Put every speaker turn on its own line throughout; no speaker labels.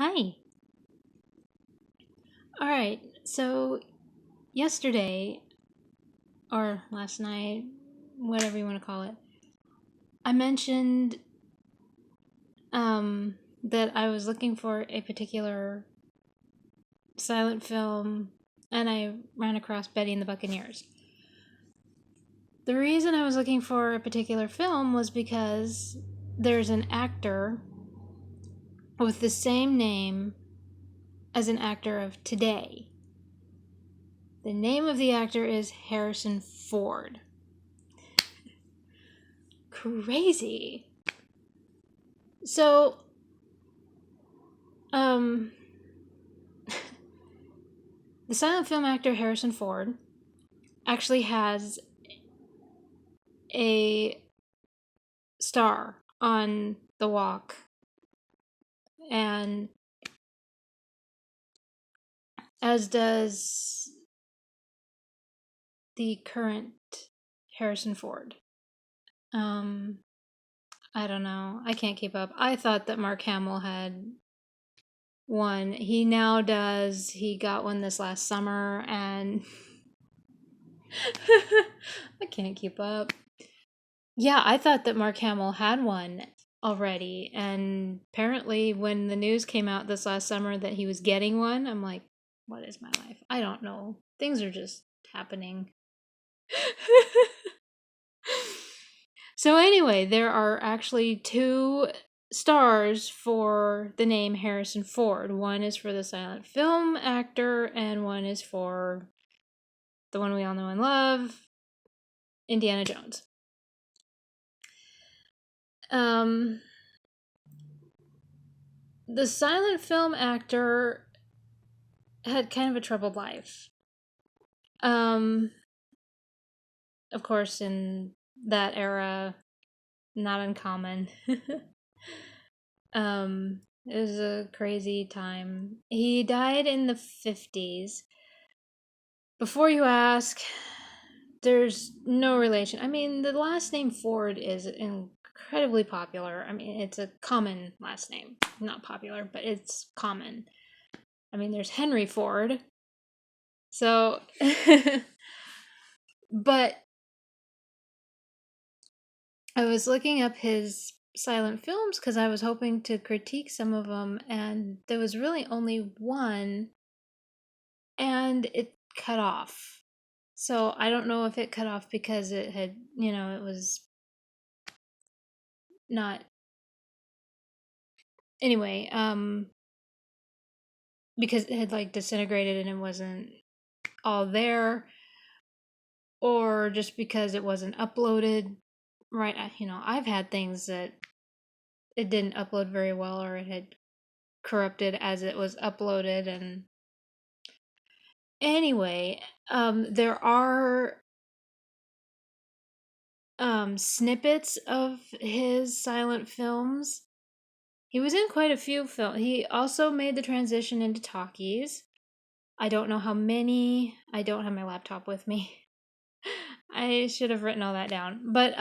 Hi. All right. So yesterday or last night, whatever you want to call it, I mentioned that I was looking for a particular silent film and I ran across Betty and the Buccaneers. The reason I was looking for a particular film was because there's an actor with the same name as an actor of today. The name of the actor is Harrison Ford. Crazy. So, um, the silent film actor Harrison Ford actually has a star on the walk, and as does the current Harrison Ford. Um, I don't know. I can't keep up. I thought that Mark Hamill had one. He now does. He got one this last summer, and I can't keep up. Yeah, I thought that Mark Hamill had one already. And apparently, when the news came out this last summer that he was getting one, I'm like, what is my life? I don't know. Things are just happening. So, anyway, there are actually two stars for the name Harrison Ford. One is for the silent film actor, and one is for the one we all know and love, Indiana Jones. Um, the silent film actor had kind of a troubled life. Um, of course, in that era, not uncommon. It was a crazy time. He died in the 50s. Before you ask, there's no relation. I mean, the last name Ford is incredibly popular. I mean, it's a common last name. Not popular, but it's common. I mean, there's Henry Ford. So, but I was looking up his silent films because I was hoping to critique some of them, and there was really only one, and it cut off. So I don't know if it cut off because it had, it was not. Anyway, because it had like disintegrated and it wasn't all there, or just because it wasn't uploaded right. I've had things that it didn't upload very well, or it had corrupted as it was uploaded. And anyway, there are snippets of his silent films. He was in quite a few films. He also made the transition into talkies. I don't know how many. I don't have my laptop with me. I should have written all that down. But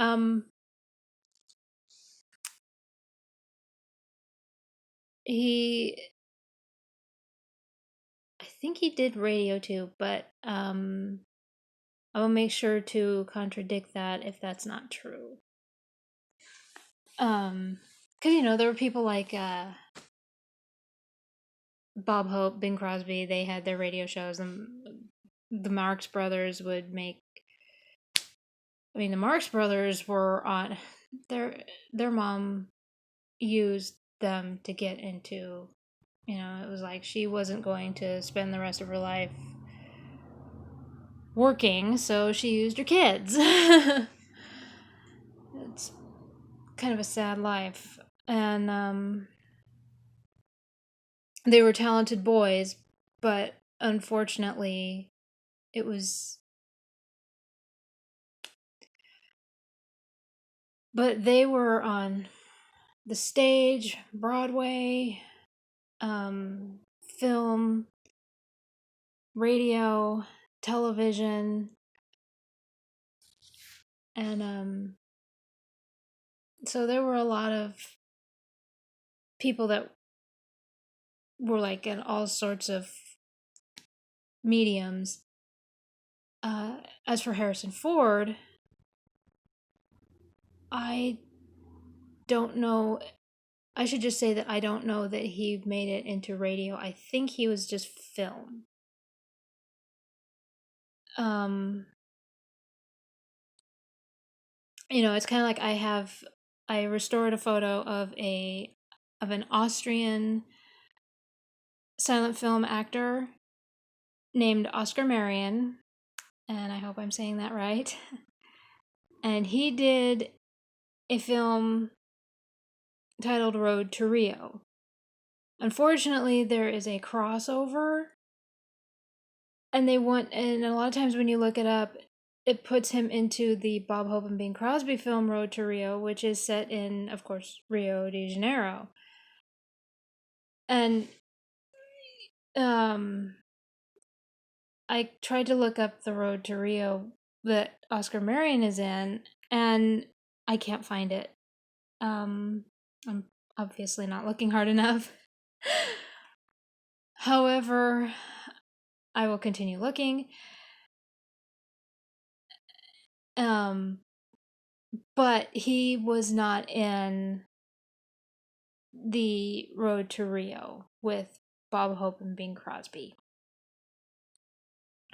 he I think he did radio too, but I will make sure to contradict that if that's not true. Because there were people like Bob Hope, Bing Crosby. They had their radio shows, and the Marx Brothers would make. I mean, the Marx Brothers were on their mom used them to get into. It was like she wasn't going to spend the rest of her life working, so she used her kids. It's kind of a sad life. And they were talented boys, but unfortunately, it was. But they were on the stage, Broadway, film, radio, television, and so there were a lot of people that were like in all sorts of mediums. As for Harrison Ford, I don't know. I should just say that I don't know that he made it into radio. I think he was just film. Um, it's kind of like I restored a photo of an Austrian silent film actor named Oscar Marion, and I hope I'm saying that right. And he did a film titled Road to Rio. Unfortunately, there is a crossover, and a lot of times when you look it up, it puts him into the Bob Hope and Bing Crosby film Road to Rio, which is set in, of course, Rio de Janeiro. And I tried to look up the Road to Rio that Oscar Marion is in, and I can't find it. I'm obviously not looking hard enough. However, I will continue looking. But he was not in the Road to Rio with Bob Hope and Bing Crosby.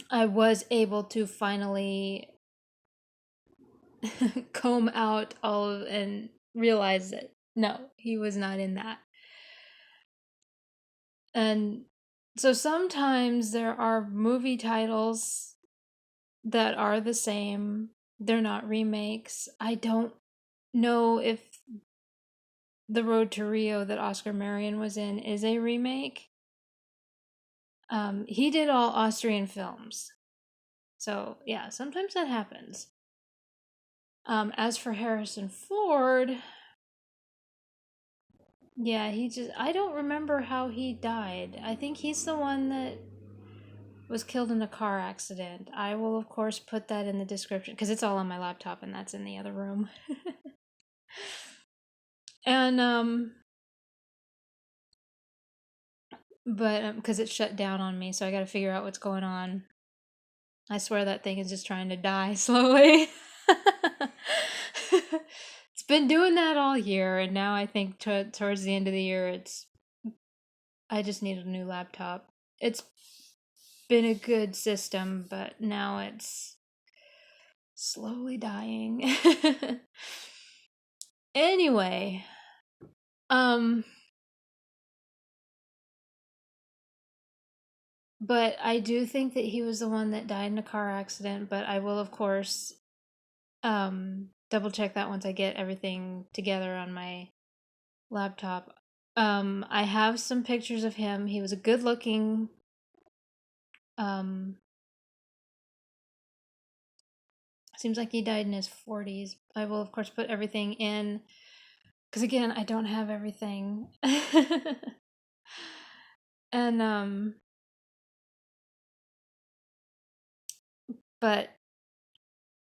I was able to finally comb out and realize that no, he was not in that. And so sometimes there are movie titles that are the same. They're not remakes. I don't know if The Road to Rio that Oscar Marion was in is a remake. He did all Austrian films. So, yeah, sometimes that happens. As for Harrison Ford, yeah, I don't remember how he died. I think he's the one that was killed in a car accident. I will, of course, put that in the description because it's all on my laptop and that's in the other room. And, but, because it shut down on me, so I gotta figure out what's going on. I swear that thing is just trying to die slowly. It's been doing that all year, and now I think towards the end of the year, I just need a new laptop. It's been a good system, but now it's slowly dying. Anyway, but I do think that he was the one that died in a car accident, but I will, of course, double check that once I get everything together on my laptop. I have some pictures of him. He was a good looking, seems like he died in his 40s. I will, of course, put everything in, because again, I don't have everything. And, but,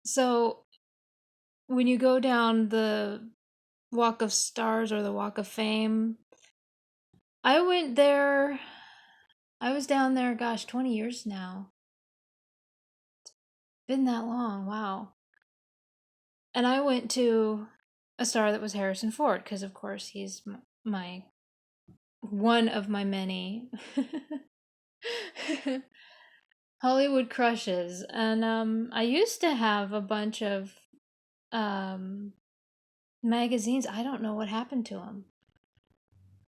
so, when you go down the Walk of Stars or the Walk of Fame, I went there, I was down there, gosh, 20 years now. Been that long, wow. And I went to a star that was Harrison Ford, because of course he's my one of my many Hollywood crushes. And I used to have a bunch of magazines. I don't know what happened to them.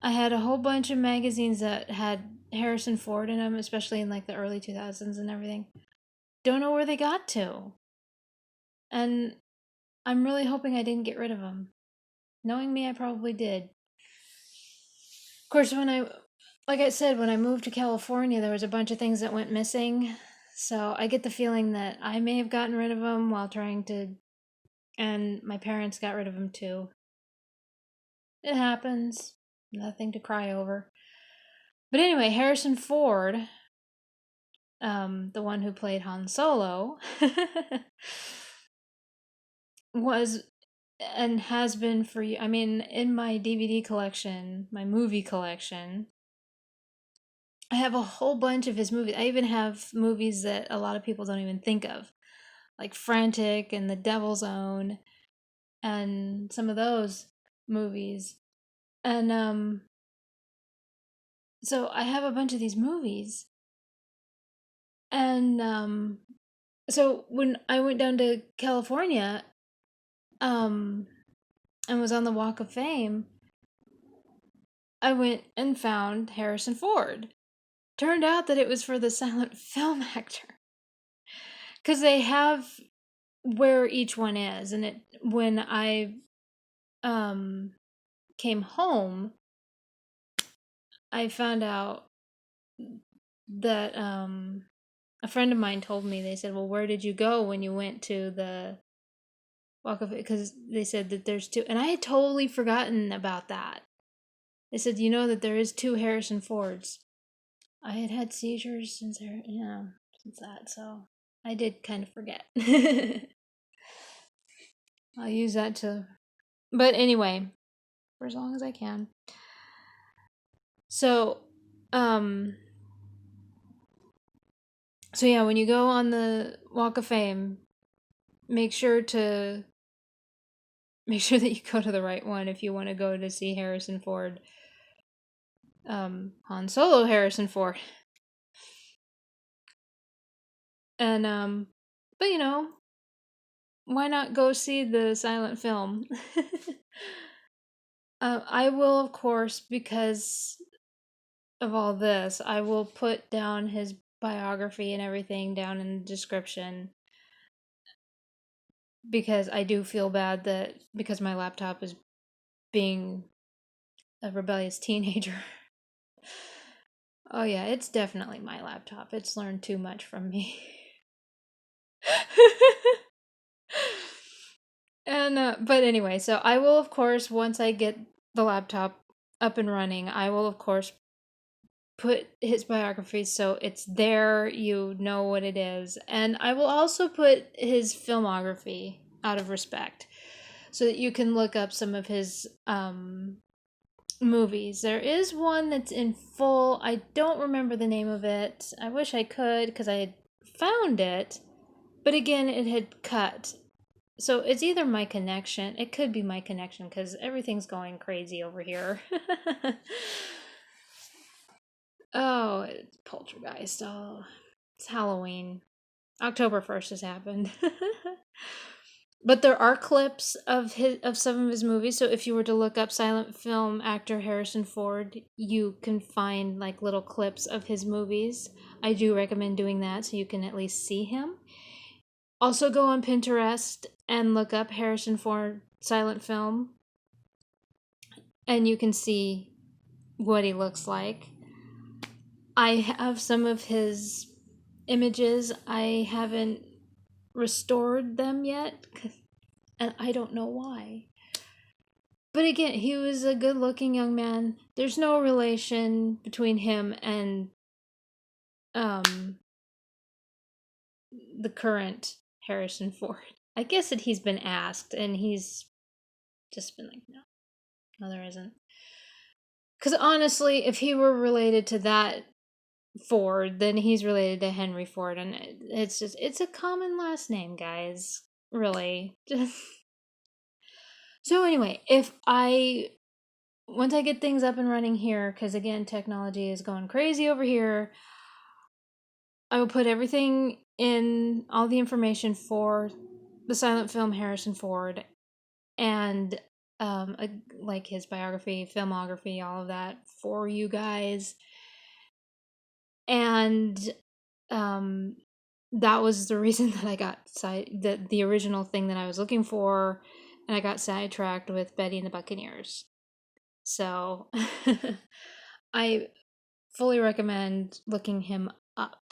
I had a whole bunch of magazines that had Harrison Ford in them, especially in like the early 2000s and everything. Don't know where they got to. And I'm really hoping I didn't get rid of them. Knowing me, I probably did. Of course, like I said, when I moved to California, there was a bunch of things that went missing. So I get the feeling that I may have gotten rid of them while trying to, and my parents got rid of them too. It happens. Nothing to cry over. But anyway, Harrison Ford, the one who played Han Solo, was and has been for you. I mean, in my DVD collection, my movie collection, I have a whole bunch of his movies. I even have movies that a lot of people don't even think of, like Frantic and The Devil's Own and some of those movies. And so I have a bunch of these movies. And so when I went down to California and was on the Walk of Fame, I went and found Harrison Ford. Turned out that it was for the silent film actor. Because they have where each one is. And when I came home, I found out that a friend of mine told me, they said, well, where did you go when you went to the Walk of Fame? Because they said that there's two. And I had totally forgotten about that. They said, you know that there is two Harrison Fords. I had had seizures since that, so I did kind of forget. I'll use that to, but anyway, for as long as I can. So, so yeah, when you go on the Walk of Fame, make sure that you go to the right one if you want to go to see Harrison Ford. Han Solo Harrison Ford. And but you know, why not go see the silent film? I will, of course, because of all this, I will put down his biography and everything down in the description, because I do feel bad that because my laptop is being a rebellious teenager. Oh yeah, it's definitely my laptop. It's learned too much from me. And but anyway, so I will, of course, once I get the laptop up and running, I will, of course, put his biography so it's there, you know what it is. And I will also put his filmography out of respect so that you can look up some of his movies. There is one that's in full. I don't remember the name of it. I wish I could because I had found it, but again, it had cut. So it's either my connection. It could be my connection because everything's going crazy over here. Oh, it's Poltergeist. Oh, it's Halloween. October 1st has happened. But there are clips of some of his movies. So if you were to look up silent film actor Harrison Ford, you can find like little clips of his movies. I do recommend doing that so you can at least see him. Also go on Pinterest and look up Harrison Ford silent film, and you can see what he looks like. I have some of his images. I haven't restored them yet, and I don't know why. But again, he was a good-looking young man. There's no relation between him and the current Harrison Ford. I guess that he's been asked, and he's just been like, no, there isn't. Because honestly, if he were related to that Ford, then he's related to Henry Ford, and it's a common last name, guys. Really. So anyway, once I get things up and running here, because again, technology is going crazy over here, I will put everything in, all the information for the silent film Harrison Ford, and like his biography, filmography, all of that for you guys. And that was the reason that I got the original thing that I was looking for, and I got sidetracked with Betty and the Buccaneers. So I fully recommend looking him up.